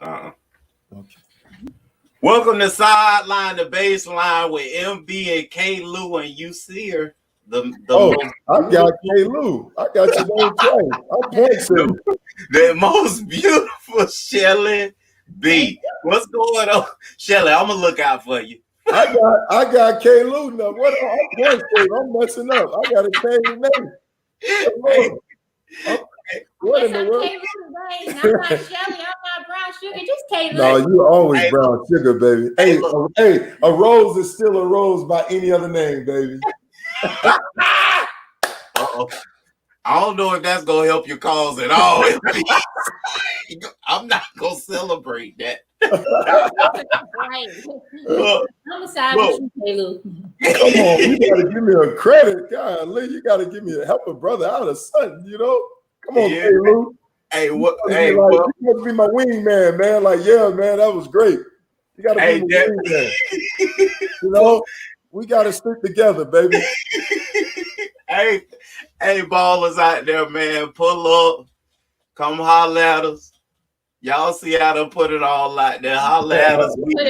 Uh-uh. Okay. Welcome to Sideline, the Baseline with MB and K. Lou, and you see her. The most I got K. Lou. I got your name twice. I'm Poinson. the most beautiful Shelly B. What's going on, Shelly? I'm gonna look out for you. I got K. Lou now. What? I'm Poinson. I'm messing up. I got a K. name. What in the world? I'm not Shelly. I'm not Brown Sugar. Just K. Lou. No, you always brown sugar, baby. Hey, a rose is still a rose by any other name, baby. Uh-oh. I don't know if that's gonna help your cause at all. I'm not gonna celebrate that. Right. I'm aside with you, K. Lou. Come on, you gotta give me a credit, golly. You gotta give me a help a brother out of something, you know. Come on, K. Lou. Hey, what? You must be my wingman, man. Like, yeah, man, that was great. You gotta be my wingman. You know, we gotta stick together, baby. Hey, ballers out there, man, pull up, come holler at us. Y'all see how they put it all out there. Holler at us. You put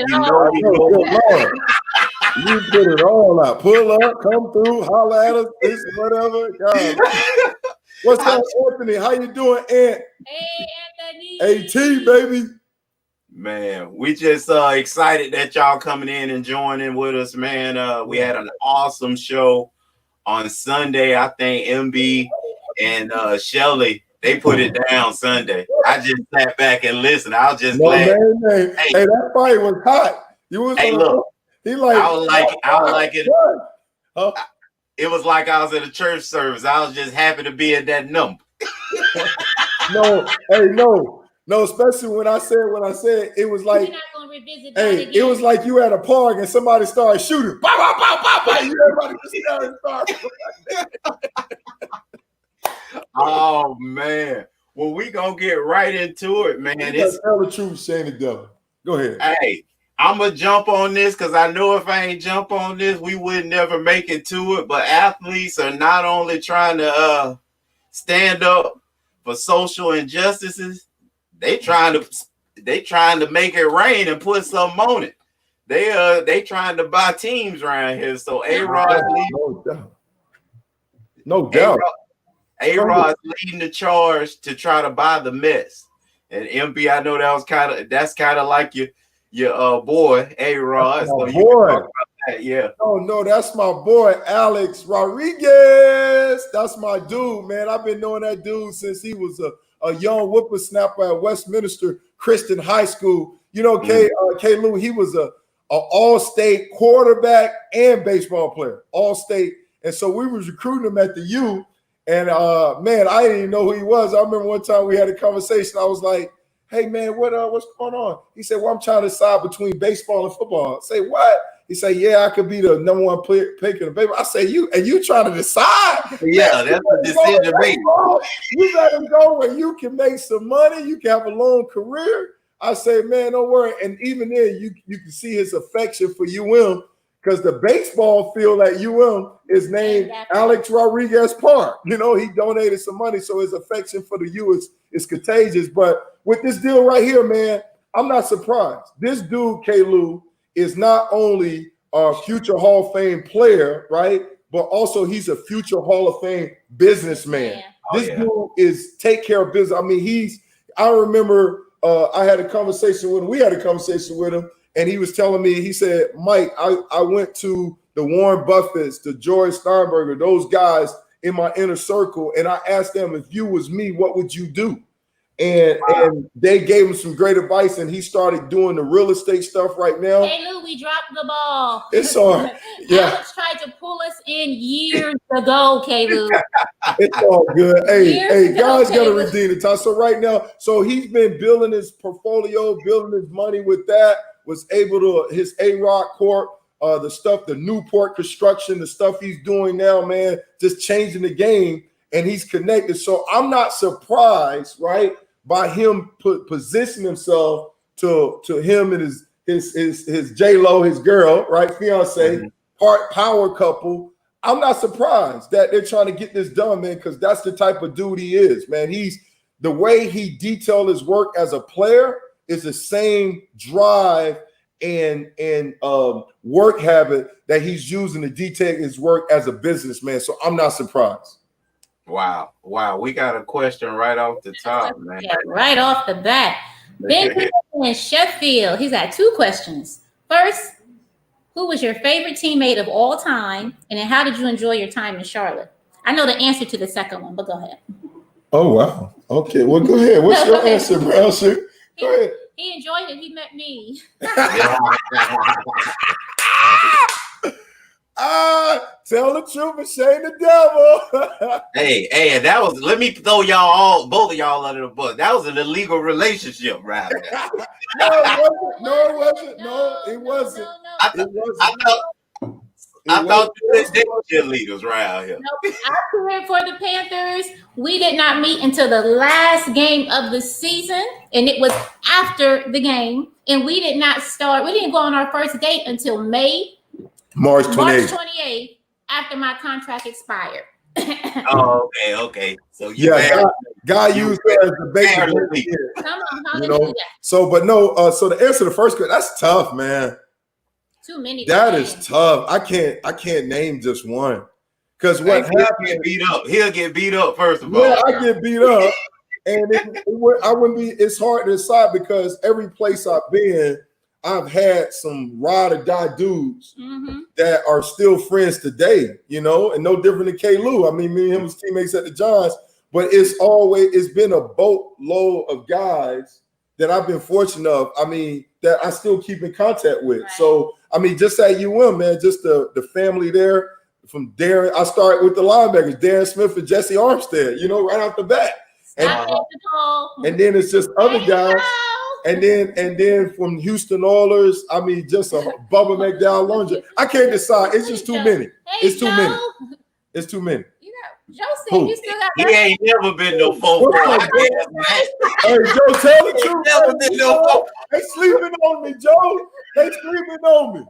it all out. Pull up, come through, holler at us, this, whatever. God. What's up, Anthony? How you doing, Ant? Hey, Anthony. AT, baby. Man, we just excited that y'all coming in and joining with us, man. We had an awesome show on Sunday. I think MB and Shelly, they put it down Sunday. I just sat back and listened. I was just glad. Man. Hey, that fight was hot. You was look. He like I was like it. Huh? It was like I was at a church service. I was just happy to be at that number. No, especially when I said it was like, you're not gonna revisit that again. It was like you at a park and somebody started shooting. Bow, bow, bow, bow, bow. Everybody Oh man. Well, we gonna get right into it, man. Tell the truth, Shane Devil. Go ahead. Hey, I'm gonna jump on this because I know if I ain't jump on this, we would never make it to it. But athletes are not only trying to stand up for social injustices, they trying to make it rain and put something on it. They trying to buy teams around here. So A-Rod, no doubt. A-Rod's leading the charge to try to buy the Mets. And MB, I know that's kind of like your boy A-Rod. So you boy. Talk about that, yeah. No, that's my boy Alex Rodriguez. That's my dude, man. I've been knowing that dude since he was a young whippersnapper at Westminster Christian High School. You know, K. Lou, he was a all-state quarterback and baseball player, all-state. And so we was recruiting him at the U. And man, I didn't even know who he was. I remember one time we had a conversation. I was like, "Hey man, what's going on?" He said, "Well, I'm trying to decide between baseball and football." I say, "What?" He said, "Yeah, I could be the number one pick in the baseball." I say, "You trying to decide?" Yeah, that's a decision made. You better go where you can make some money. You can have a long career. I say, man, don't worry. And even then, you can see his affection for UM. Because the baseball field at UM is named Alex Rodriguez Park. You know, he donated some money, so his affection for the U is contagious. But with this deal right here, man, I'm not surprised. This dude, K. Lou, is not only a future Hall of Fame player, right? But also he's a future Hall of Fame businessman. Yeah. This dude is take care of business. I mean, I remember I had a conversation with him. We had a conversation with him. And he was telling me, he said, "Mike, I went to the Warren Buffetts, the George Steinberger, those guys in my inner circle, and I asked them, if you was me, what would you do?" And they gave him some great advice, and he started doing the real estate stuff right now. Hey, Lou, we dropped the ball. It's all right. Yeah. Alex tried to pull us in years ago, K. Lou. It's all good. Hey, God's going to redeem the time. So right now, so he's been building his portfolio, building his money with that. Was able to his A-Rock Corp, the Newport construction, the stuff he's doing now, man, just changing the game, and he's connected. So I'm not surprised, right, by him positioning himself to him and his J-Lo, his girl, right, fiance, power couple. I'm not surprised that they're trying to get this done, man, because that's the type of dude he is, man. The way he detailed his work as a player is the same drive and work habit that he's using to detail his work as a businessman. So I'm not surprised. Wow. We got a question right off the top, man. Yeah, right off the bat. Ben in Sheffield, he's got 2 questions. First, who was your favorite teammate of all time? And then how did you enjoy your time in Charlotte? I know the answer to the second one, but go ahead. Oh, wow. Okay, well, go ahead. What's your answer, Brown Sugar? Go ahead. He enjoyed it. He met me. Tell the truth and shame the devil. Hey, and that was, let me throw both of y'all under the bus. That was an illegal relationship, right? No, it wasn't. No, it wasn't. I thought they were cheerleaders around here. Nope. I career for the Panthers. We did not meet until the last game of the season, and it was after the game. And we didn't go on our first date until March 28th, after my contract expired. Oh, okay. So God used her as the baby. Come on, hallelujah. So to answer the first question, that's tough, man. Too many. That is tough. I can't name just one. Because what happened? He'll get beat up first of all. Yeah, I get beat up, and I wouldn't be. It's hard to decide because every place I've been, I've had some ride or die dudes that are still friends today, and no different than K-Lou. I mean, me and him was teammates at the Giants, but it's been a boatload of guys that I've been fortunate of. I mean, that I still keep in contact with. Right. So, I mean, just at UM, man, just the family there from Darren. I started with the linebackers, Darren Smith and Jesse Armstead, right off the bat. And then it's just other guys. And then from Houston Oilers, I mean, just a Bubba McDowell Laundry. I can't decide. It's just too many. It's too many. It's too many. Joe said you still got. He ain't never been no 4-4. Hey, Joe, tell the truth. Never been no 4-4. They sleeping on me, Joe. They sleeping on me.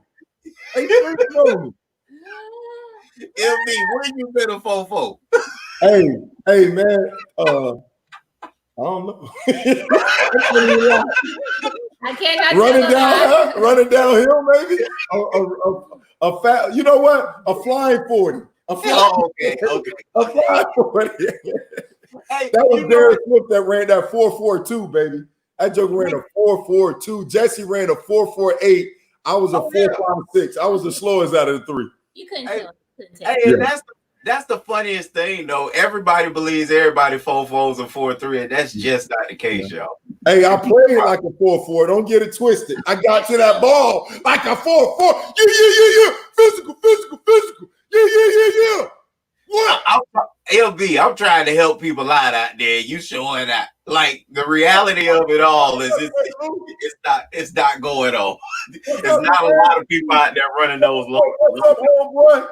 LB, when you been a 4-4? Hey, man. I don't know. I cannot running downhill, maybe. A fat. You know what? A flying 40. Okay. A flying 40. That was Darren Smith that ran that 4.42, baby. That joke ran a 4.42. Jesse ran a 4.48. I was a 4.56. I was the slowest out of the three. You couldn't tell. And that's the funniest thing, though. Everybody believes everybody 4.4s and 4.3, and that's just not the case, y'all. Hey, I played like a 4.4. Don't get it twisted. I got to that ball like a 4.4. Yeah. Physical. Yeah. What? LB, I'm trying to help people out there. You showing that. Like, the reality of it all is it's not going on. There's not a lot of people out there running those long. What's up, homeboy?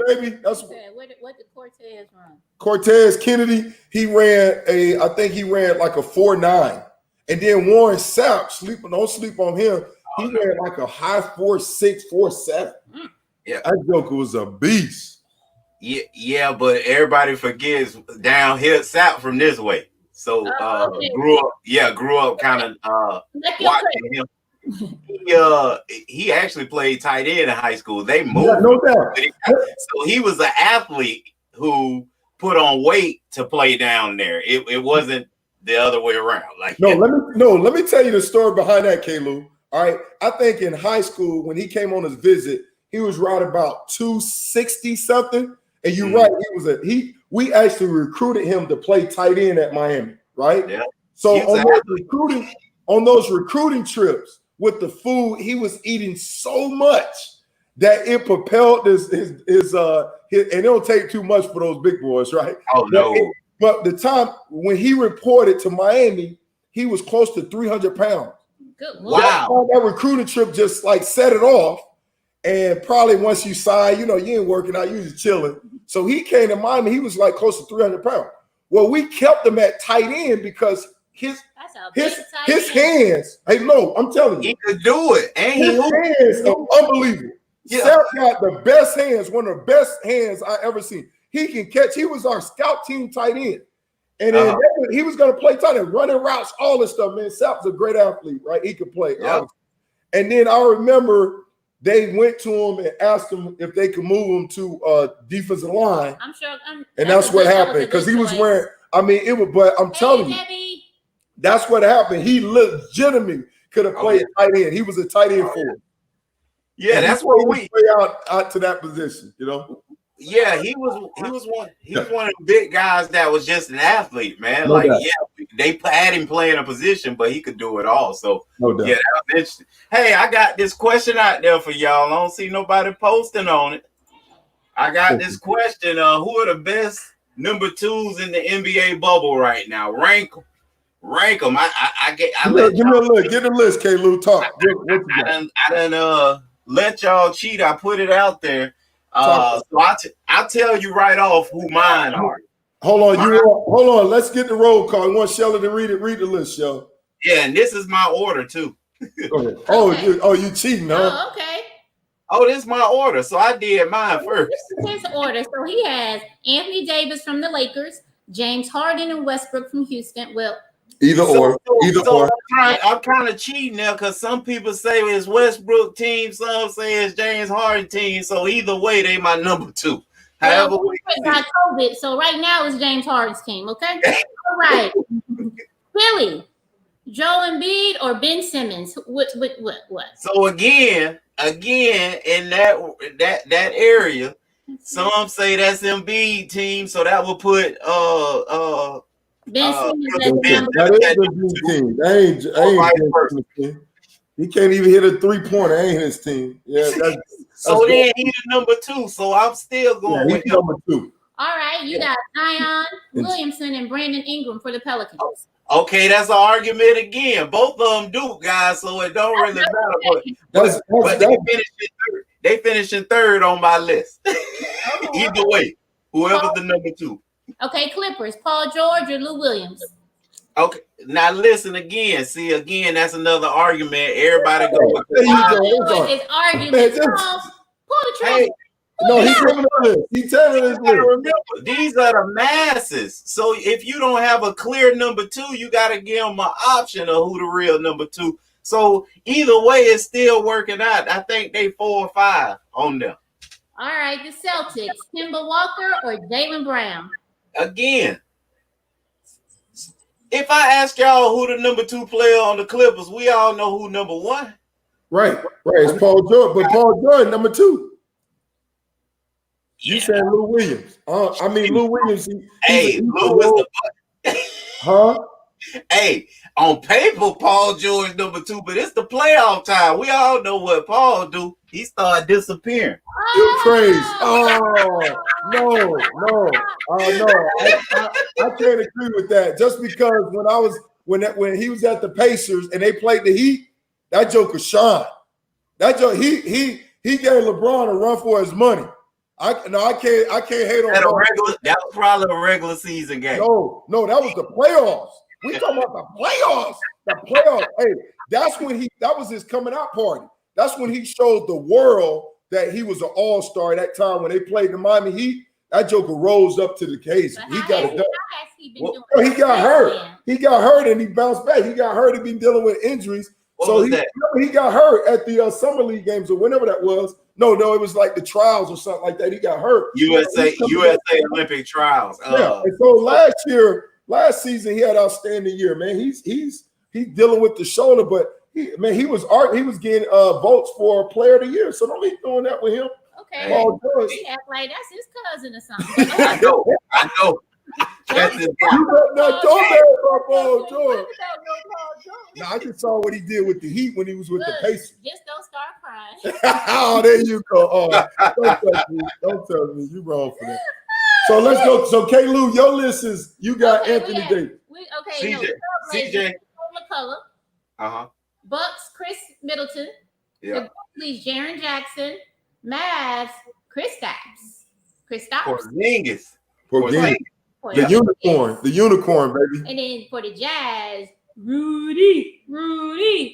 Baby, that's what did Cortez run? Cortez Kennedy, I think he ran like a 4.9. And then Warren Sapp, don't sleep on him. He ran like a high 4.6, 4.7. Yeah. That joker was a beast. Yeah, but everybody forgets downhill Sapp from this way. So grew up kind of watching him. He actually played tight end in high school. They moved. Yeah, no doubt. So he was an athlete who put on weight to play down there. It wasn't the other way around. Like let me tell you the story behind that, K-Lou. All right. I think in high school, when he came on his visit, he was right about 260 something. And you're right, we actually recruited him to play tight end at Miami, right? Yeah. So on those recruiting trips with the food, he was eating so much that it propelled his and it don't take too much for those big boys, right? Oh no. But the time when he reported to Miami, he was close to 300 pounds. Good. Wow. That recruiting trip just like set it off. And probably once you sign, you ain't working out, you just chilling. So he came to Miami, he was like close to 300 pounds. Well, we kept him at tight end because his hands, hey, no, I'm telling you. He could do it. And his hands are unbelievable. Yeah. Seth got the best hands, one of the best hands I ever seen. He can catch. He was our scout team tight end. And then he was going to play tight end, running routes, all this stuff, man. Sapp was a great athlete, right? He could play. Yep. And then I remember they went to him and asked him if they could move him to defensive line. I'm sure. And that's what happened because he was wearing. I mean, it was. But I'm telling you, that's what happened. He legitimately could have played tight end. He was a tight end for him. Yeah, and that's what we play out to that position. You know. Yeah, he was one of the big guys that was just an athlete, man. No doubt. They had him playing a position, but he could do it all. So that was interesting. Hey, I got this question out there for y'all. I don't see nobody posting on it. I got this question: who are the best number 2s in the NBA bubble right now? Rank them. Give me a look. Get the list, K. Lou. Talk. I done let y'all cheat. I put it out there. So I'll tell you right off who mine are. Hold on. Let's get the roll call. You want Shelly to read it? Read the list, Shell. Yeah, and this is my order too. You cheating, huh? Oh, okay. Oh, this is my order. So I did mine first. This is his order. So he has Anthony Davis from the Lakers, James Harden and Westbrook from Houston. Well, Either or. I'm kind of cheating now because some people say it's Westbrook team, some say it's James Harden team. So either way, they my number 2. However, got COVID. So right now it's James Harden's team. Okay. All right. Billy, Joel Embiid or Ben Simmons? What? So again, in that area, some say that's Embiid team. So that will put Ben Simmons that is the team. That ain't he can't even hit a 3-pointer. Ain't his team. Yeah. So then he's number 2. So I'm still going with number 2. All right, you got Zion Williamson and Brandon Ingram for the Pelicans. Okay, that's an argument again. Both of them do, guys. So it don't really matter. But they finished in third on my list. Either way, whoever's the number 2. Okay, Clippers, Paul George or Lou Williams? Okay, now listen again. See, again, that's another argument. Everybody go with it's argument. Pull the trigger. No, he's telling us. He's telling us. Remember, these are the masses. So if you don't have a clear number 2, you got to give them an option of who the real number 2. So either way, it's still working out. I think they 4 or 5 on them. All right, the Celtics, Kemba Walker or Jaylen Brown? Again, if I ask y'all who the number 2 player on the Clippers, we all know who number 1. Right. It's Paul George, but Paul George number 2. You said Lou Williams. Lou Williams. Lou is the huh? Hey, on paper, Paul George number 2, but it's the playoff time. We all know what Paul do. He started disappearing. You crazy? Oh no! I can't agree with that. Just because when he was at the Pacers and they played the Heat, that joker shined. That joke he gave LeBron a run for his money. I can't hate on that. That was probably a regular season game. No, that was the playoffs. We talking about the playoffs. The playoffs. Hey, that was his coming out party. That's when he showed the world that he was an all-star that time when they played the Miami Heat. That joker rose up to the occasion. He got it done. He got hurt. He got hurt and he bounced back. He got hurt. He been dealing with injuries. He got hurt at the Summer League games or whenever that was. No, it was like the trials or something like that. He got hurt. USA Olympic trials. And so last season he had an outstanding year, man. He's dealing with the shoulder, but he was getting votes for Player of the Year. So don't be doing that with him. Okay. He act like that's his cousin or something. I know. That's his Paul George. No, I just saw what he did with the Heat when he was with the Pacers. Just don't start crying. Oh, there you go. Oh, don't tell me. You wrong for that. So let's go. So K. Lou, your list is you got Anthony Davis. CJ. McCullough. Bucks, Chris Middleton. Yeah. Please, Jaren Jackson. Mavs, Kristaps. Porzingis. The unicorn, baby. And then for the Jazz, Rudy.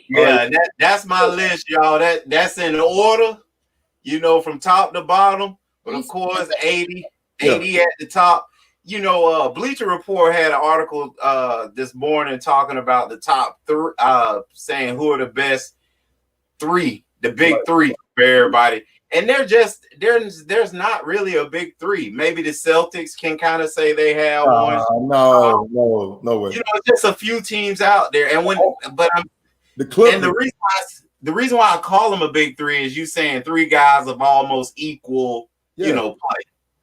Yeah, that's my list, y'all. That's in order, from top to bottom. But of course, 80 at the top. Bleacher Report had an article this morning talking about the top three, saying who are the best three, the big three for everybody. And there's not really a big three. Maybe the Celtics can kind of say they have one. No way. It's just a few teams out there. And the Clippers. And the reason why I call them a big three is you saying three guys of almost equal, play.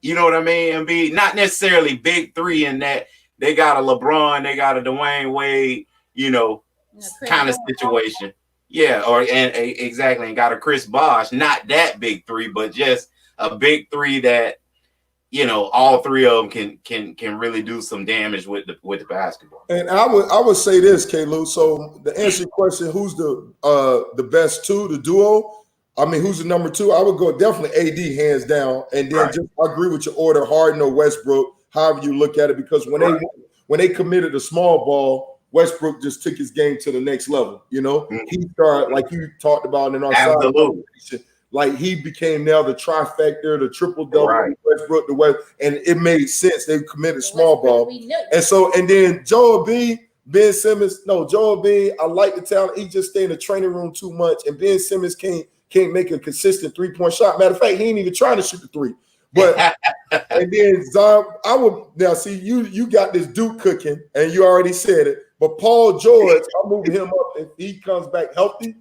You know what I mean? And be not necessarily big three in that they got a LeBron, they got a Dwayne Wade, kind of situation. Yeah, exactly, and got a Chris Bosh. Not that big three, but just a big three that all three of them can really do some damage with the basketball. And I would say this, K-Lou. So to answer your question, who's the best two, the duo? I mean, who's the number two? I would go definitely AD hands down, and then I agree with your order, Harden or Westbrook, however you look at it, because when they committed a small ball, Westbrook just took his game to the next level. He started, like you talked about in our side, like he became now the trifecta, the triple double, Westbrook, the West, and it made sense. They committed small ball, and then Joel Embiid, Ben Simmons. No, Joel Embiid, I like the talent. He just stay in the training room too much, and Ben Simmons can't make a consistent 3-point shot. Matter of fact, he ain't even trying to shoot the three. But and then Zion, I would now see you got this Duke cooking, and you already said it. But Paul George, I'm moving him up if he comes back healthy.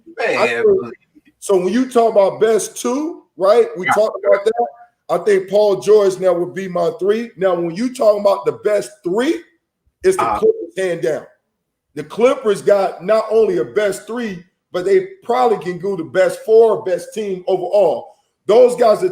So when you talk about best two, right? We talked about that. I think Paul George now would be my three. Now, when you talk about the best three, it's the Clippers hand down. The Clippers got not only a best three, but they probably can go the best four, best team overall. Those guys, the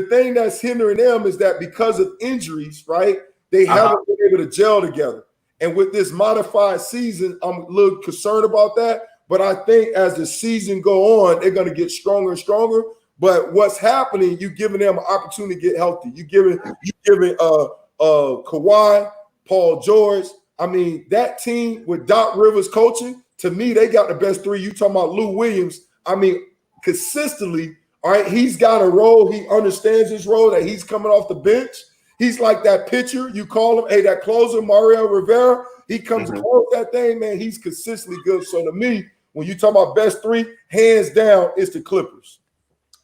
thing that's hindering them is that because of injuries, right? They haven't been able to gel together. And with this modified season, I'm a little concerned about that. But I think as the season go on, they're going to get stronger and stronger. But what's happening, you giving them an opportunity to get healthy. You giving Kawhi, Paul George. I mean, that team with Doc Rivers coaching, to me, they got the best three. You talking about Lou Williams. I mean, consistently, all right, he's got a role. He understands his role that he's coming off the bench. He's like that pitcher. You call him, hey, that closer, Mario Rivera. He comes close that thing, man. He's consistently good. So to me, when you talk about best three, hands down, it's the Clippers.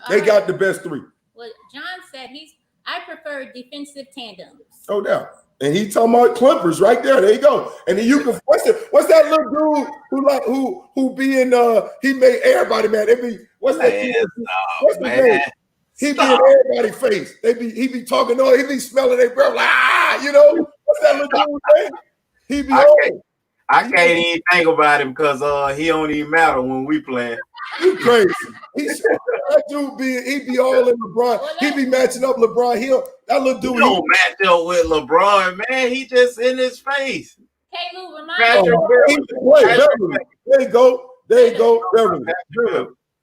They got the best three. Well, John said I prefer defensive tandems. Oh, yeah. And he talking about Clippers right there. There you go. And then you can what's that little dude who be in he made everybody mad. What's that? What's the name? He be in everybody's face. He be talking he be smelling their breath what's that little dude's name? He be I can't even think about him because he don't even matter when we playing. You crazy. That dude he be all in LeBron. He be matching up LeBron. That little dude. He don't match up with LeBron, man. He just in his face. Hey, Lou, remind me. There you go. Beverly.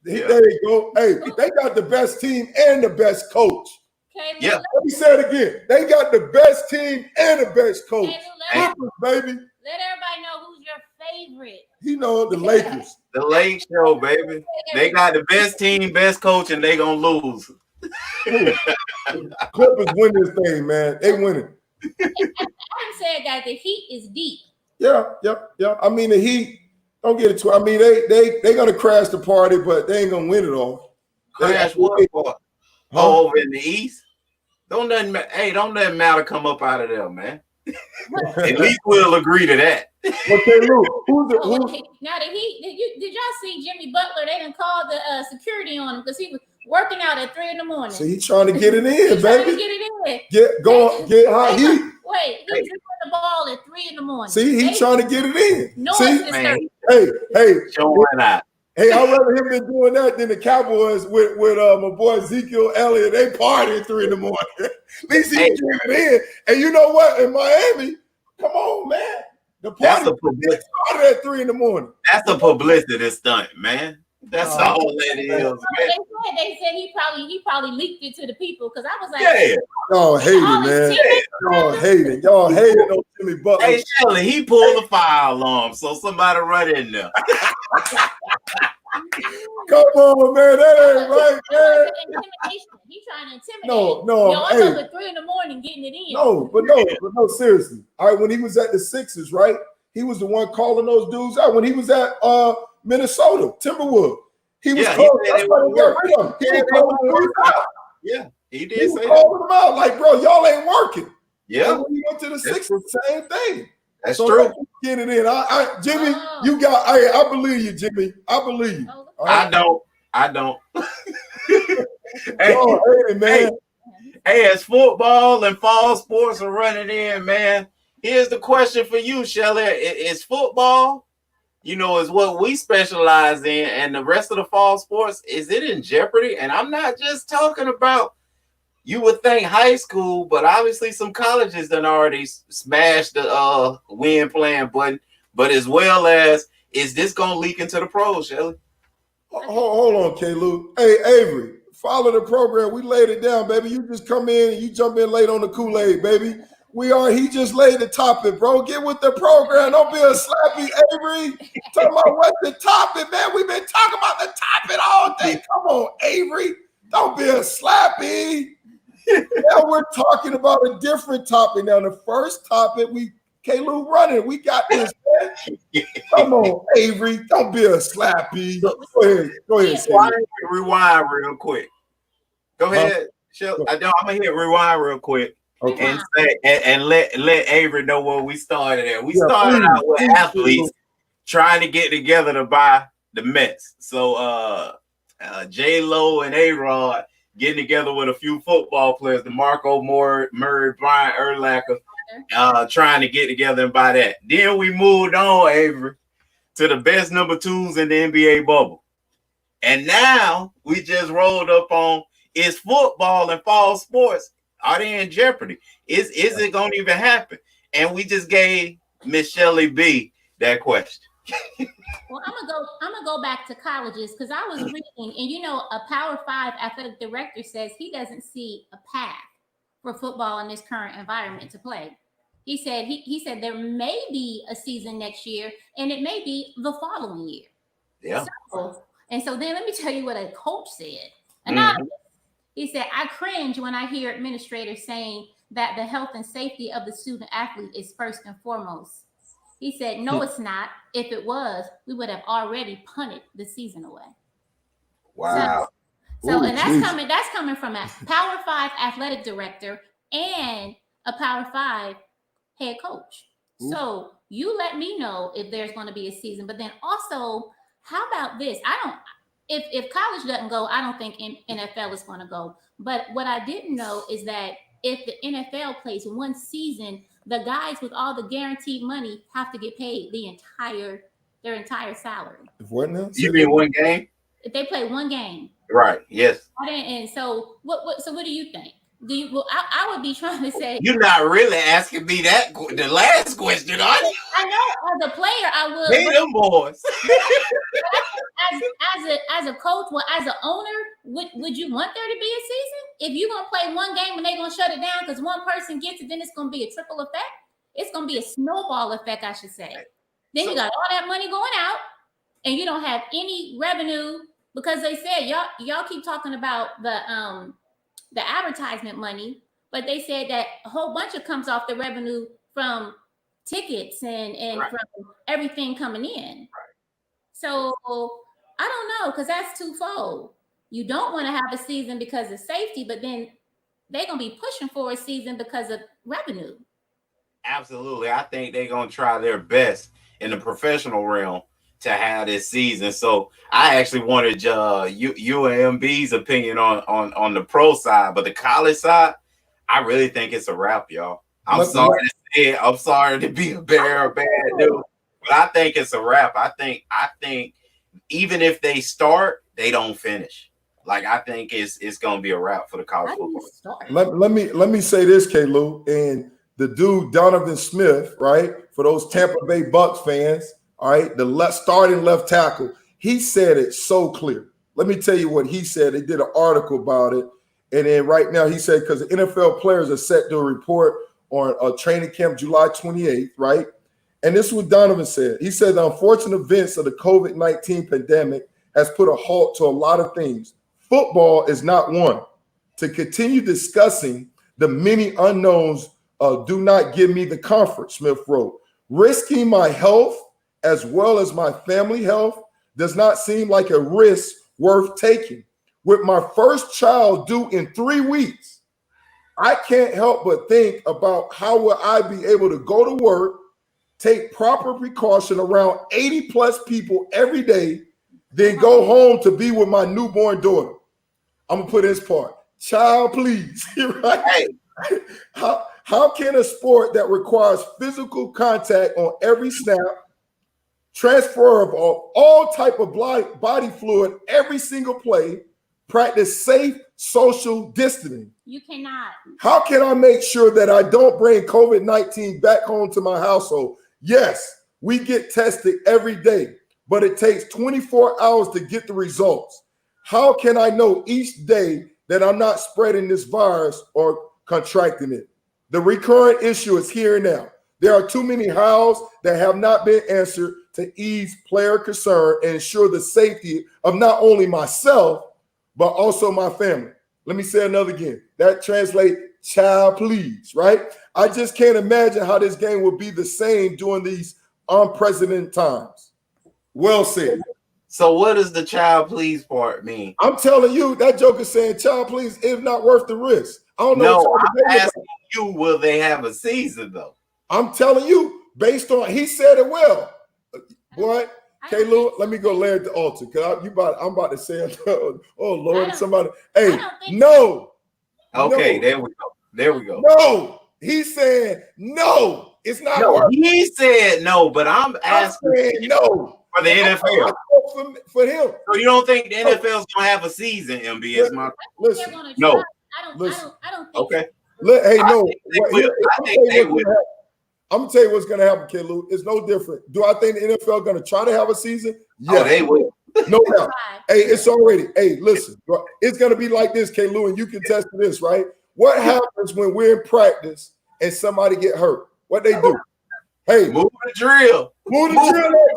There you go. Hey, they got the best team and the best coach. Okay, Lou, let me say it again. They got the best team and the best coach. Hey, Lou, baby. Let everybody know who's your favorite. The Lakers. The Lake Show, baby. They got the best team, best coach, and they gonna lose. Clippers win this thing, man. They win it. I said that the Heat is deep. Yeah. I mean, the Heat, don't get it twisted. I mean, they gonna crash the party, but they ain't gonna win it all. Crash what part? Over in the East? Don't nothing matter come up out of there, man. At least we'll agree to that. Okay, Lou, now did y'all see Jimmy Butler? They didn't call the security on him because he was working out at 3 a.m. So he's trying to get it in, baby. Trying to get it in. Get hot heat. Wait, he's dribbling the ball at 3 a.m. See, he's trying to get it in. Hey, showing out. Hey, I'd rather him been doing that than the Cowboys with my boy Ezekiel Elliott. They party at 3 a.m. At least he getting it in. And you know what? In Miami, come on, man. The party started at 3 a.m. That's a publicity stunt, man. That's all that is. Man. They said he probably leaked it to the people because I was like, y'all hate it, man. Y'all hate it on Jimmy Butler. Hey, Shelly, he pulled the fire alarm, so somebody run in there. Come on, man. That ain't right, man. Intimidation. He's trying to intimidate. No. Yo, it's up at 3 a.m. getting it in. No, seriously. All right, when he was at the Sixers, right? He was the one calling those dudes out. When he was at Minnesota, Timberwolves, he was calling. That's why they got rid of him. He was calling dudes out. Yeah, he did He was say calling them out like, bro, y'all ain't working. Yeah. And when he went to the Sixers, same thing. That's true. Get it in. Jimmy, you got. I believe you, Jimmy. I believe you. Right? I don't. Man. Hey, as football and fall sports are running in, man. Here's the question for you, Shelly. Is football, is what we specialize in, and the rest of the fall sports, is it in jeopardy? And I'm not just talking about, you would think high school, but obviously some colleges done already smashed the win plan button. But as well as, is this going to leak into the pros, Shelly? Hold on, K-Lou. Hey, Avery, follow the program. We laid it down, baby. You just come in and you jump in late on the Kool-Aid, baby. He just laid the topic, bro. Get with the program. Don't be a slappy, Avery. Talking about what's the topic, man. We've been talking about the topic all day. Come on, Avery. Don't be a slappy. Now we're talking about a different topic. Now, the first topic, K-Lou running. We got this, man. Come on, Avery. Don't be a slappy. Go ahead. Rewind real quick. Go ahead. I'm gonna hit rewind real quick. Okay. And say and let Avery know where we started at. We started out with athletes trying to get together to buy the Mets. So J-Lo and A-Rod getting together with a few football players, DeMarco Murray, Brian Urlacher, trying to get together and buy that. Then we moved on, Avery, to the best number twos in the NBA bubble. And now we just rolled up on, is football and fall sports, are they in jeopardy? Is it going to even happen? And we just gave Miss Shelly B that question. Well, I'm gonna go back to colleges because I was reading, and a Power 5 athletic director says he doesn't see a path for football in this current environment to play. He said he said there may be a season next year, and it may be the following year. Yeah. So then let me tell you what a coach said. And he said, I cringe when I hear administrators saying that the health and safety of the student athlete is first and foremost. He said, no, it's not. If it was, we would have already punted the season away. Wow. And that's coming from a Power 5 athletic director and a Power 5 head coach. Ooh. So you let me know if there's going to be a season. But then also, how about this? If college doesn't go, I don't think NFL is going to go. But what I didn't know is that if the NFL plays one season, the guys with all the guaranteed money have to get paid their entire salary. What now? You mean one game? If they play one game. Right. Yes. And so what do you think? I would be trying to say, you're not really asking me the last question, are you? I know as a player I would. Pay them boys. as a coach, as an owner, would you want there to be a season? If you're gonna play one game and they're gonna shut it down because one person gets it, then it's gonna be a trickle effect. It's gonna be a snowball effect, I should say. Then you got all that money going out, and you don't have any revenue because they said y'all keep talking about the advertisement money, but they said that a whole bunch of comes off the revenue from tickets and right. from everything coming in. Right. So I don't know, because that's twofold. You don't want to have a season because of safety, but then they're going to be pushing for a season because of revenue. Absolutely. I think they're going to try their best in the professional realm to have this season. So I actually wanted UMB's opinion on the pro side, but the college side, I really think it's a wrap, y'all. I'm sorry to say it. I'm sorry to be a bearer of bad news, but I think it's a wrap. I think even if they start, they don't finish. Like, I think it's going to be a wrap for the college football. Let me say this, K-Lou, and the dude Donovan Smith, right? For those Tampa Bay Bucks fans, all right, the starting left tackle, he said it so clear. Let me tell you what he said. They did an article about it, and then right now he said because the NFL players are set to report on a training camp July 28th, right? And this is what Donovan said. He said the unfortunate events of the COVID-19 pandemic has put a halt to a lot of things. Football is not one. To continue discussing the many unknowns do not give me the comfort, Smith wrote. Risking my health as well as my family health does not seem like a risk worth taking. With my first child due in 3 weeks, I can't help but think about how will I be able to go to work, take proper precaution around 80 plus people every day, then go home to be with my newborn daughter. I'm gonna put this part. Child, please. Right? Hey. How can a sport that requires physical contact on every snap, transfer of all type of body fluid every single play, practice safe social distancing? You cannot. How can I make sure that I don't bring COVID-19 back home to my household? Yes, we get tested every day, but it takes 24 hours to get the results. How can I know each day that I'm not spreading this virus or contracting it? The recurrent issue is here and now. There are too many hows that have not been answered to ease player concern and ensure the safety of not only myself, but also my family. Let me say another again. That translates, child, please, right? I just can't imagine how this game would be the same during these unprecedented times. Well said. So what does the child please part mean? I'm telling you, that joke is saying, child, please, it's not worth the risk. I don't know. No, I'm asking you, will they have a season though? I'm telling you, based on, he said it well. Boy, K-Lou, let me go lay at the altar because I'm about to say, oh Lord, somebody. Hey, no. Okay, no. There we go. No, he's saying no. It's not. No, he said no, but I'm asking no for the NFL. For him. So you don't think the NFL's gonna have a season, MB? Is my listen? No. I don't think. Okay. Hey, no. I think they will. I'm gonna tell you what's gonna happen, K-Lou. It's no different. Do I think the NFL gonna try to have a season? Yeah, they will. No doubt. Hey, it's already. Hey, listen, it's gonna be like this, K-Lou, and you can test to this, right? What happens when we're in practice and somebody get hurt? What they do? Hey, move the drill. Move the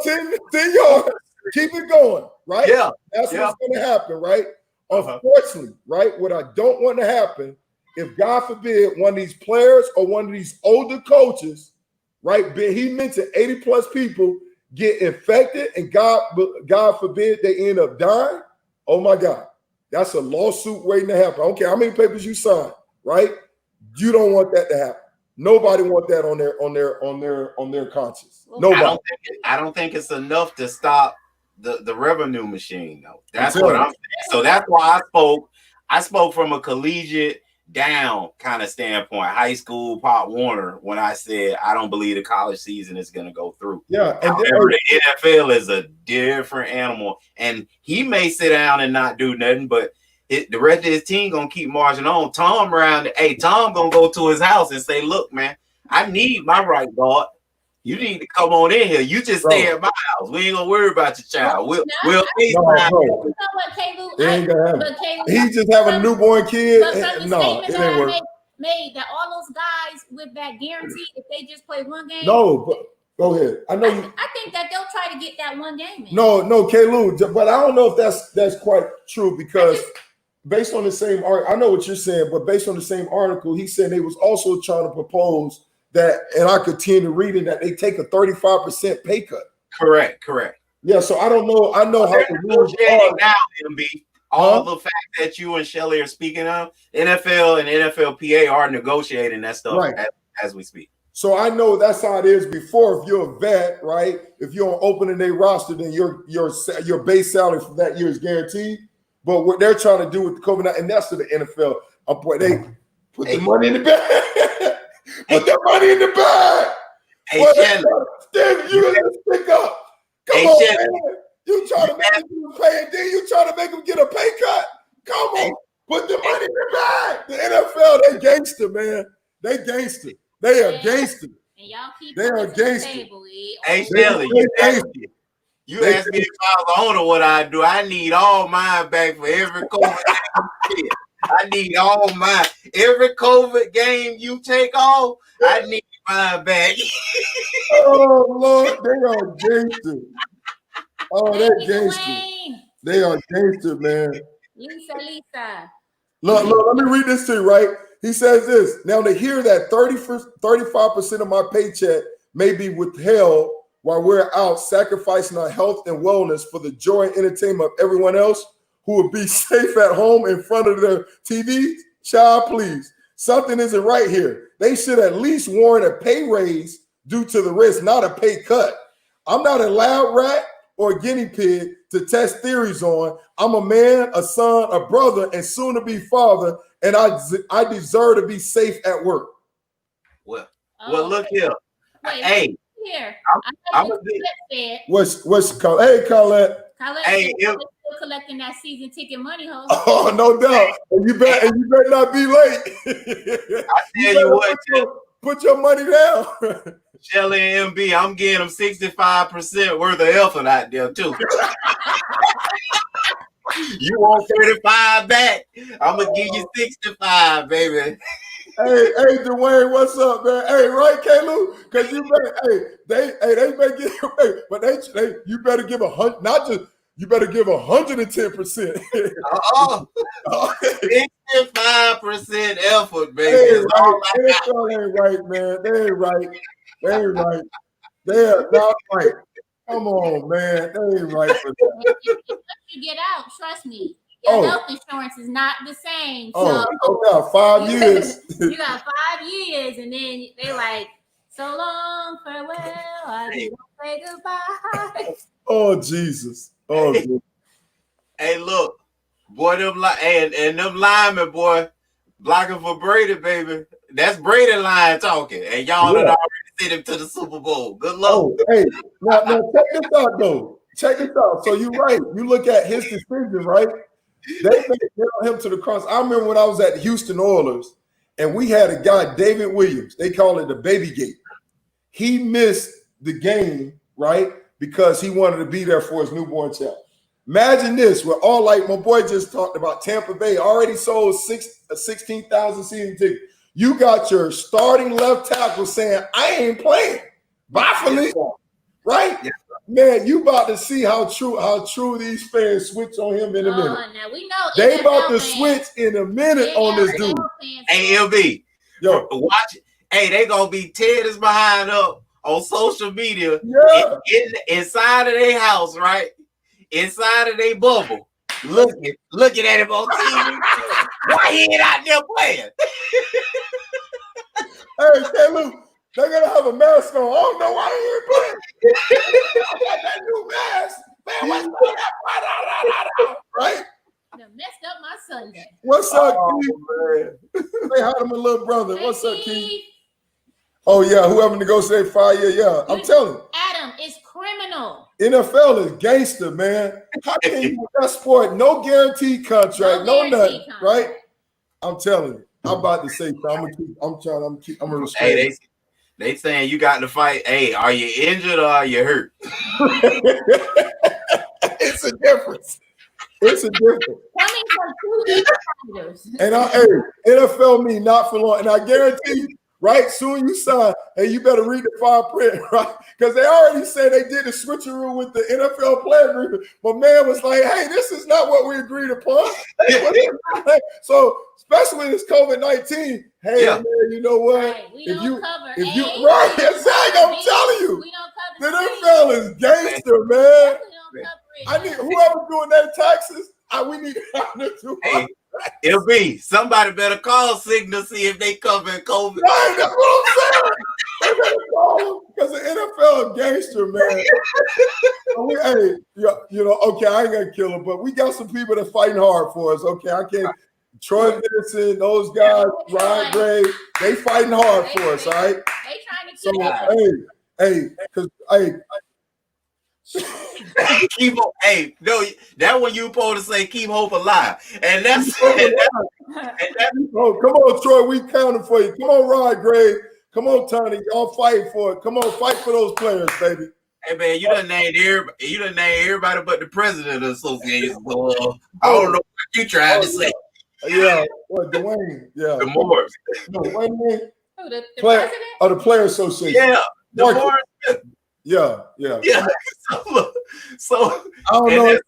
drill 10 yards. Keep it going, right? Yeah. That's what's gonna happen, right? Unfortunately, right? What I don't want to happen, if God forbid one of these players or one of these older coaches, right? He mentioned 80 plus people get infected, and God forbid they end up dying. Oh my God, that's a lawsuit waiting to happen. I don't care how many papers you sign, right? You don't want that to happen. Nobody want that on their conscience. Nobody. I don't think it's enough to stop the revenue machine, though. That's what I'm saying. So that's why I spoke from a collegiate down kind of standpoint, high school, Pop Warner, when I said I don't believe the college season is going to go through. Yeah, and however, the NFL is a different animal, and he may sit down and not do nothing, but the rest of his team gonna keep marching on. Tom gonna go to his house and say, "Look, man, I need my right guard. You need to come on in here. You just stay at my house. We ain't gonna worry about your child. We'll You know what, K-Lou? It ain't gonna happen. He just have a newborn kid. No, it ain't work. Made that all those guys with that guarantee, if they just play one game. No, but go ahead. I know I think that they'll try to get that one game in. No, K-Lou, but I don't know if that's quite true because based on the same article, I know what you're saying, but based on the same article, he said they was also trying to propose that, and I continue reading that they take a 35% pay cut. Correct. Yeah, so I don't know. I know how the rules are now, MB. All the fact that you and Shelly are speaking of, NFL and NFLPA are negotiating that stuff as we speak. So I know that's how it is before. If you're a vet, right? If you're on opening day roster, then your base salary for that year is guaranteed. But what they're trying to do with the COVID, and that's to the NFL, they put the money in the bag. Put the money in the bag. Hey, Shelly, you gotta stick up. Come on, man. You trying to make them pay, and then you trying to make them get a pay cut? Come on, put the money in the bag. The NFL, they gangster, man. They gangster. They are gangster. And y'all keep they are gangster. Hey, Shelly, you asked me if I was the owner what I do. I need all mine back for every COVID game. I need all mine. Every COVID game you take off, I need mine back. Oh, Lord, they are gangster. Oh, they're gangster. They are gangster, man. Lisa. Look, let me read this to you, right? He says this. Now, to hear that 35% of my paycheck may be withheld while we're out sacrificing our health and wellness for the joy and entertainment of everyone else who would be safe at home in front of their TV, child, please. Something isn't right here. They should at least warrant a pay raise due to the risk, not a pay cut. I'm not a lab rat or a guinea pig to test theories on. I'm a man, a son, a brother, and soon to be father, and I deserve to be safe at work. Well, look here. Wait, hey, here. What's Colette? Hey, Colette. Hey, still collecting that season ticket money, ho. Oh, no doubt. And you better not be late. I tell you what, put your money down. Shelly and MB, I'm getting them 65% worth of effort out there too. You want 35 back? I'm gonna give you 65, baby. Hey, Dwayne, what's up, man? Hey, right, Kalu? Because you better, they better give, but you better give 100, not just. You better give 110%. 65% effort, baby. They ain't right, man. They ain't right. They're not right. Come on, man. They ain't right for that. You get out, trust me. Your health insurance is not the same. So got 5 years. You got 5 years, and then they like, so long, farewell. I don't say goodbye. Oh, Jesus. Oh, hey, look, boy, them them linemen, boy, blocking for Brady, baby. That's Brady line talking, and y'all had already sent him to the Super Bowl. Good luck. Oh, hey, now check this out, though. Check this out. So you're right. You look at his decision, right? They nailed him to the cross. I remember when I was at the Houston Oilers, and we had a guy, David Williams. They call it the baby gate. He missed the game, right? Because he wanted to be there for his newborn child. Imagine this, we're all like my boy just talked about Tampa Bay, already sold 16,000 season tickets. You got your starting left tackle saying, I ain't playing. Bye, Felicia. Right? Yeah. Man, you about to see how true these fans switch on him in a minute. Now we know they about to switch in a minute on this dude. Hey, LB, yo, watch it. Hey, they gonna be tearing his behind up on social media, inside of their house, right? Inside of their bubble, looking at him on TV. Why he ain't out there playing? Hey, Luke, they're gonna have a mask on. I don't know why he ain't playing. I got that new mask. Man, what's that? Right? You messed up my Sunday. What's up, Keith? Say hi to my little brother. Hey, what's up, Keith? Oh, yeah, whoever negotiated 5 years, yeah. I'm telling you. Adam, it's criminal. NFL is gangster, man. How can you with that sport? No guaranteed contract, no nothing, right? I'm telling you. I'm about to say, I'm gonna respect. Hey, they saying you got to fight. Hey, are you injured or are you hurt? It's a difference. It's a difference. Coming from two insiders. And NFL me not for long. And I guarantee you, right? Soon you sign, and you better read the fine print, right? Because they already said they did a switcheroo with the NFL player agreement. But man was like, hey, this is not what we agreed upon. So, especially with this COVID-19, hey, man, you know what? Right, if you right, exactly, I'm telling you. We don't cover the NFL is gangster, man. I need whoever's doing their taxes, we need to do hey. It'll be somebody better call Cigna, see if they cover COVID. Right, that's what I'm saying. They better call them because the NFL gangster, man. Okay, I ain't gonna kill him, but we got some people that fighting hard for us. Okay, I can't. Troy Vincent, those guys, Ryan Gray, they fighting hard for us. All right. They trying to keep keep hope. Hey, no, that one you supposed to say keep hope alive, and that's. Come on, Troy, we counting for you. Come on, Rod Gray. Come on, Tony. Y'all fighting for it. Come on, fight for those players, baby. Hey man, you done named everybody but the president of the association. So, I don't know what you trying to say. Yeah, what Dwayne? Yeah, the Moors. No, Dwayne. Who the president? The Player Association. Yeah, the Moors. Yeah. So I don't know.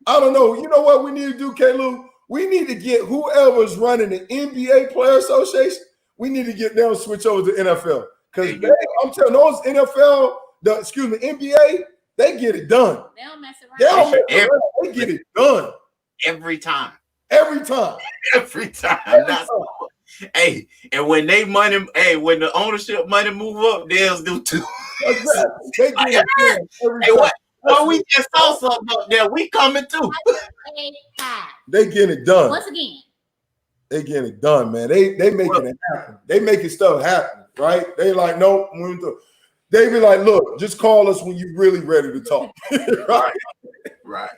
I don't know. You know what we need to do, K-Lou? We need to get whoever's running the NBA Player Association. We need to get them to switch over to NFL. Because I'm telling those NFL, NBA, they get it done. They don't mess around. They don't mess around. They get it done. Every time. Every time. Every time. Hey, and when when the ownership money move up, theirs do too. Exactly. They get it done every time. What? Oh, we just saw something up there. We coming too. They get it done. Once again. They get it done, man. They making it happen. They making stuff happen, right? They like, nope. They be like, look, just call us when you're really ready to talk. Right. Right.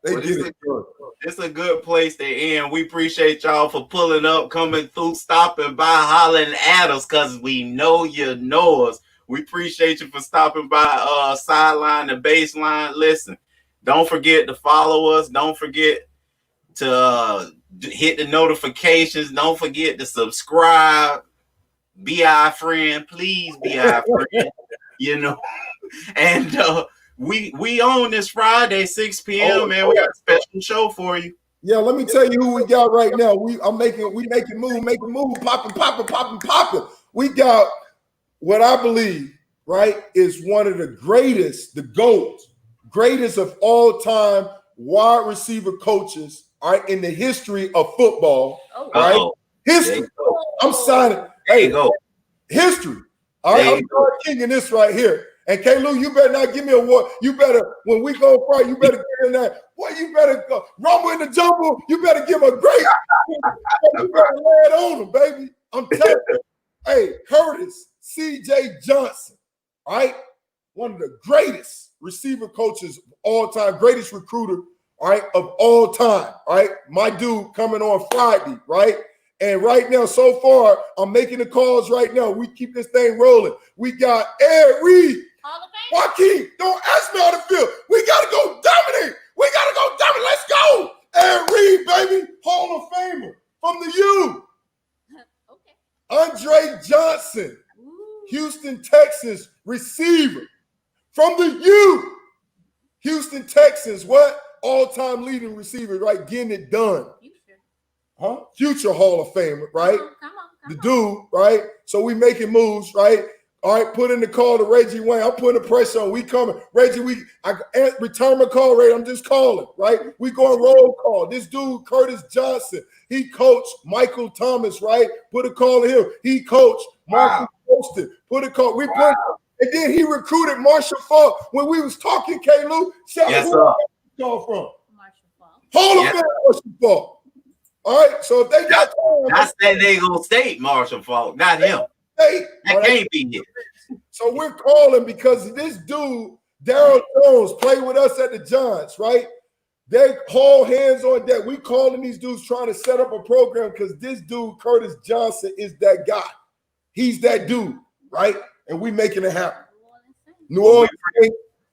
They get it done. It's a good place to end. We appreciate y'all for pulling up, coming through, stopping by, hollering at us, because we know you know us. We appreciate you for stopping by Sideline and Baseline. Listen, don't forget to follow us. Don't forget to hit the notifications. Don't forget to subscribe. Be our friend. Please be our friend. You know, and we on this Friday, 6 p.m. man. We got a special show for you. Yeah, let me tell you who we got right now. We making move, popping. We got what I believe, right, is one of the greatest, the GOAT, greatest of all time wide receiver coaches, all right, in the history of football. Right? History. I'm signing. Hey, go. History. All right, I'm kinging this right here. And K-Lou, you better not give me a award. You better, when we go Friday, you better get in there. Boy, you better go rumble in the jumble. You better give him a great. You better lay it on him, baby. I'm telling you. Hey, Curtis C.J. Johnson, all right? One of the greatest receiver coaches of all time, greatest recruiter, all right, of all time, all right? My dude coming on Friday, right? And right now, so far, I'm making the calls right now. We keep this thing rolling. We got Ed Reed. Joaquin, don't ask me on the field. We got to go dominate. Let's go. Ed Reed, baby. Hall of Famer from the U. Okay. Andre Johnson, Houston Texans receiver from the U. Houston Texans, what? All-time leading receiver, right? Getting it done. Huh? Future Hall of Famer, right? Come on. The dude, right? So we making moves, right? All right, put in the call to Reggie Wayne. I'm putting the pressure on. We coming. Reggie, I return my call, Ray. I'm just calling, right? We going roll call. This dude, Curtis Johnson, he coached Michael Thomas, right? Put a call to him. He coached Marcus Poston. Put a call. And then he recruited Marshall Falk. When we was talking, K-Lou, yes, sir. Call from? Marshall Falk. Hall of Fame Marshall Falk. All right, so if they got time, that's San Diego State Marshall Falk, not him. That can't be it. So we're calling because this dude, Daryl Jones, played with us at the Giants, right? They haul hands on deck. We calling these dudes trying to set up a program because this dude, Curtis Johnson, is that guy. He's that dude, right? And we making it happen. New Orleans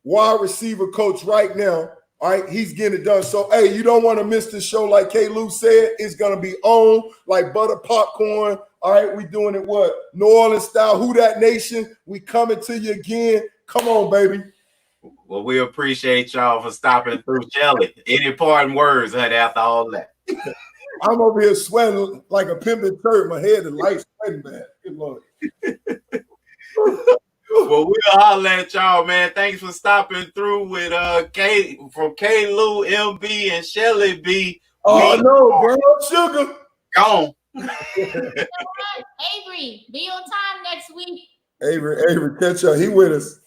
wide receiver coach right now. All right, he's getting it done. So, hey, you don't want to miss this show. Like K-Lou said, it's going to be on like butter popcorn. All right, we doing it what? New Orleans style. Who that nation? We coming to you again. Come on, baby. Well, we appreciate y'all for stopping through. Shelly, any parting words after all that? I'm over here sweating like a pimping turd. My head is light sweating, man. Good Lord. Well, we'll holler at y'all, man. Thanks for stopping through with from K-Lou, MB, and Shelly B. Oh, no, bro. Sugar. Gone. Avery, be on time next week. Avery, catch up. He with us.